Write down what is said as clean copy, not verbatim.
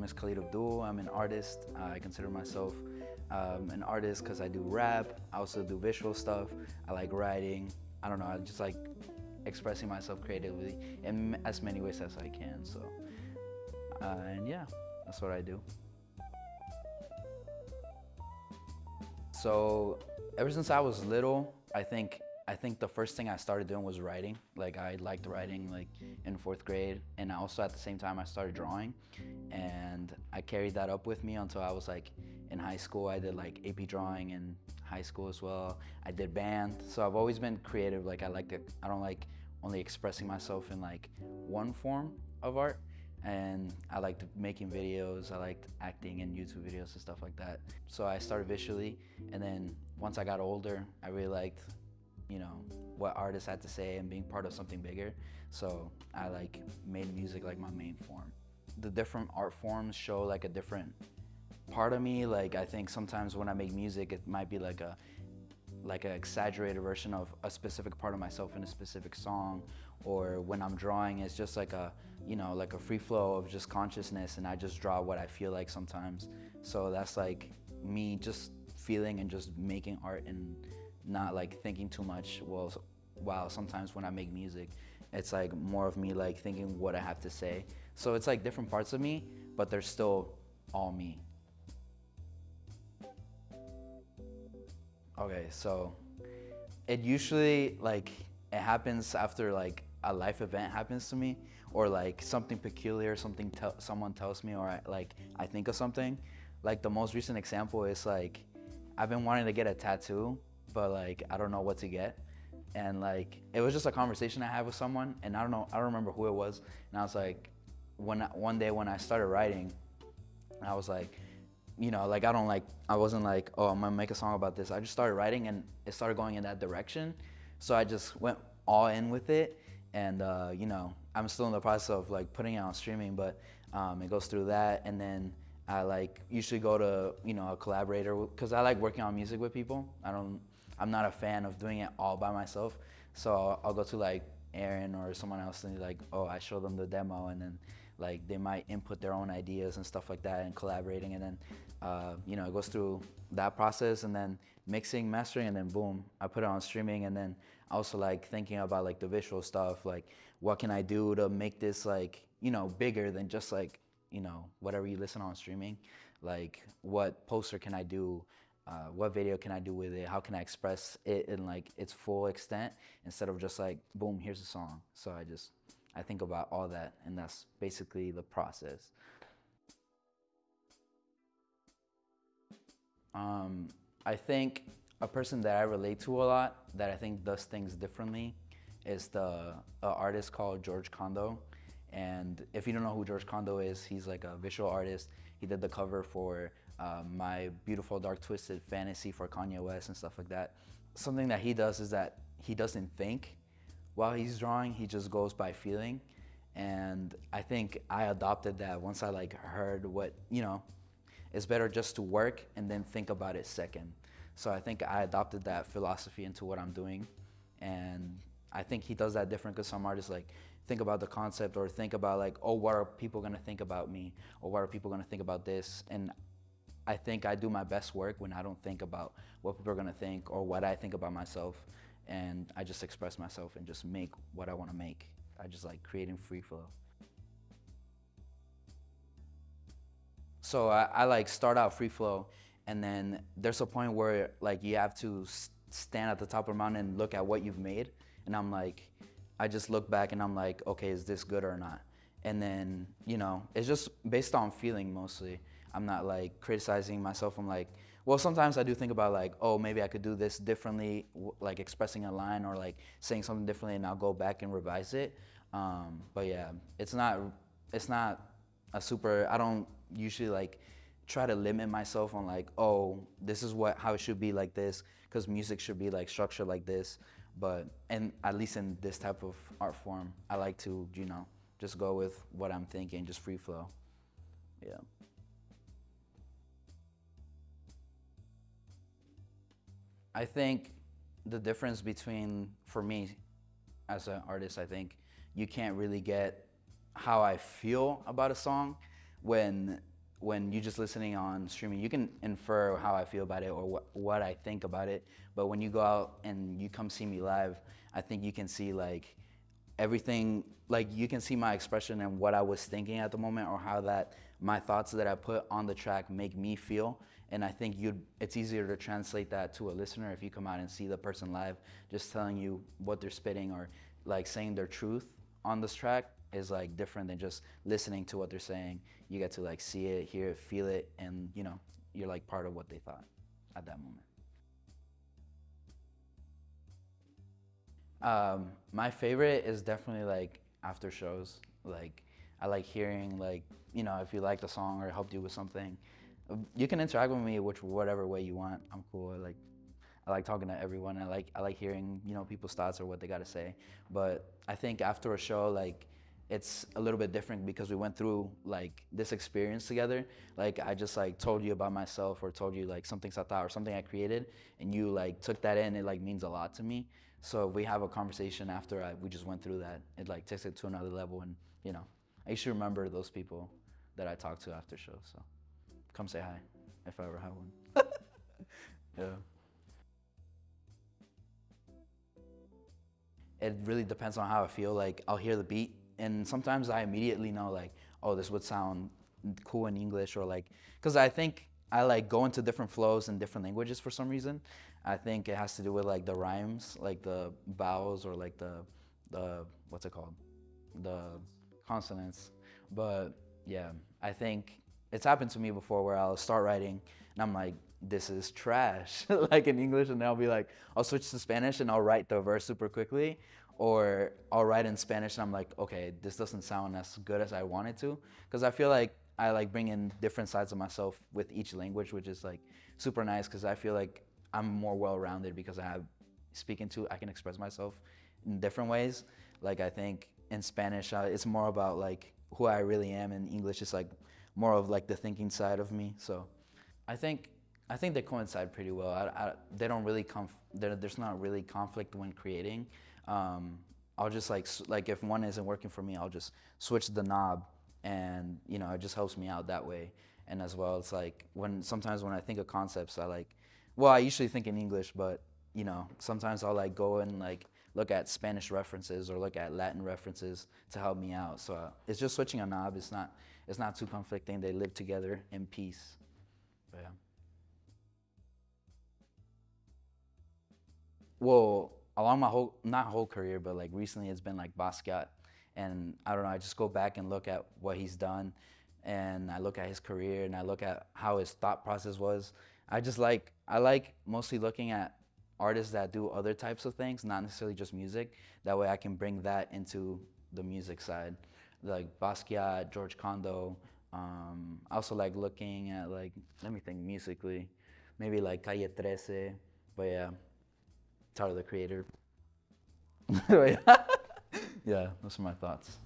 name is Kalid Abdul. I'm an artist. I consider myself an artist because I do rap. I also do visual stuff. I like writing. I don't know, I just like expressing myself creatively in as many ways as I can. So, and yeah, that's what I do. So ever since I was little, I think the first thing I started doing was writing. Like I liked writing like in fourth grade, and I also at the same time I started drawing, and I carried that up with me until I was like in high school. I did like AP drawing in high school as well. I did band, so I've always been creative. Like I don't like only expressing myself in like one form of art. And I liked making videos, I liked acting in YouTube videos and stuff like that. So I started visually, and then once I got older, I really liked, you know, what artists had to say and being part of something bigger. So I like made music like my main form. The different art forms show like a different part of me. Like I think sometimes when I make music, it might be like an exaggerated version of a specific part of myself in a specific song, or when I'm drawing, it's just like a, you know, like a free flow of just consciousness, and I just draw what I feel like sometimes. So that's like me just feeling and just making art and not like thinking too much. While sometimes when I make music, it's like more of me like thinking what I have to say. So it's like different parts of me, but they're still all me. Okay, so it usually like it happens after like a life event happens to me, or like something peculiar, someone tells me, or I think of something. Like the most recent example is like I've been wanting to get a tattoo, but like I don't know what to get, and like it was just a conversation I had with someone, and I don't remember who it was, and I was like, one day when I started writing, I was like, you know, like I wasn't like, oh, I'm gonna make a song about this. I just started writing, and it started going in that direction. So I just went all in with it, and you know, I'm still in the process of like putting it on streaming, but it goes through that, and then I like usually go to, you know, a collaborator, because I like working on music with people. I'm not a fan of doing it all by myself, so I'll go to like Aaron or someone else, and like, oh, I show them the demo, and then like they might input their own ideas and stuff like that, and collaborating, and then you know, it goes through that process, and then mixing, mastering, and then boom, I put it on streaming. And then also like thinking about like the visual stuff, like what can I do to make this like, you know, bigger than just like, you know, whatever you listen on streaming. Like what poster can I do, what video can I do with it, how can I express it in like its full extent, instead of just like boom, here's a song. So I think about all that, and that's basically the process. I think a person that I relate to a lot, that I think does things differently, is the artist called George Kondo. And if you don't know who George Kondo is, he's like a visual artist. He did the cover for My Beautiful Dark Twisted Fantasy for Kanye West and stuff like that. Something that he does is that he doesn't think while he's drawing, he just goes by feeling. And I think I adopted that once I like heard what, you know, it's better just to work and then think about it second. So I think I adopted that philosophy into what I'm doing. And I think he does that different, because some artists like think about the concept, or think about like, oh, what are people gonna think about me? Or what are people gonna think about this? And I think I do my best work when I don't think about what people are gonna think or what I think about myself. And I just express myself and just make what I wanna make. I just like creating free flow. So I like start out free flow, and then there's a point where like you have to stand at the top of the mountain and look at what you've made. And I'm like, I just look back and I'm like, okay, is this good or not? And then, you know, it's just based on feeling mostly. I'm not like criticizing myself. I'm like, well, sometimes I do think about like, oh, maybe I could do this differently, like expressing a line or like saying something differently, and I'll go back and revise it. But yeah, it's not a super, I don't usually like try to limit myself on like, oh, this is how it should be like this, because music should be like structured like this. But, and at least in this type of art form, I like to, you know, just go with what I'm thinking, just free flow. Yeah. I think the difference between, for me as an artist, I think you can't really get how I feel about a song when when you just listening on streaming, you can infer how I feel about it or what I think about it. But when you go out and you come see me live, I think you can see like everything, like you can see my expression and what I was thinking at the moment, or how that my thoughts that I put on the track make me feel. And I think it's easier to translate that to a listener if you come out and see the person live, just telling you what they're spitting or like saying their truth on this track is like different than just listening to what they're saying. You get to like see it, hear it, feel it, and you know, you're like part of what they thought at that moment. My favorite is definitely like after shows. Like I like hearing like, you know, if you like the song or it helped you with something, you can interact with me which whatever way you want. I'm cool. I like talking to everyone. I like hearing, you know, people's thoughts or what they got to say. But I think after a show, like it's a little bit different because we went through like this experience together. Like I just like told you about myself or told you like something I thought or something I created, and you like took that in. It like means a lot to me. So if we have a conversation after we just went through that, it like takes it to another level. And you know, I used to remember those people that I talked to after shows. So come say hi if I ever have one. Yeah. It really depends on how I feel. Like I'll hear the beat, and sometimes I immediately know like, oh, this would sound cool in English, or like, because I think I like go into different flows in different languages for some reason. I think it has to do with like the rhymes, like the vowels, or like the what's it called, the consonants. But yeah, I think it's happened to me before where I'll start writing and I'm like, this is trash, like in English, and then I'll be like, I'll switch to Spanish and I'll write the verse super quickly, or I'll write in Spanish and I'm like, okay, this doesn't sound as good as I want it to, because I feel like I like bring in different sides of myself with each language, which is like super nice because I feel like I'm more well-rounded because I can express myself in different ways. Like I think in Spanish, it's more about like who I really am, and English is like more of like the thinking side of me. So I think they coincide pretty well. They don't really there's not really conflict when creating. I'll just like if one isn't working for me, I'll just switch the knob, and you know, it just helps me out that way. And as well, it's like sometimes when I think of concepts, I usually think in English, but you know, sometimes I'll like go and like look at Spanish references or look at Latin references to help me out. So it's just switching a knob. It's not too conflicting. They live together in peace. But yeah. Well, along my not whole career, but like recently it's been like Basquiat. And I don't know, I just go back and look at what he's done, and I look at his career and I look at how his thought process was. I like mostly looking at artists that do other types of things, not necessarily just music. That way I can bring that into the music side. Like Basquiat, George Condo. I also like looking at like, let me think musically, maybe like Calle 13. But yeah, Tyler the Creator. Yeah, those are my thoughts.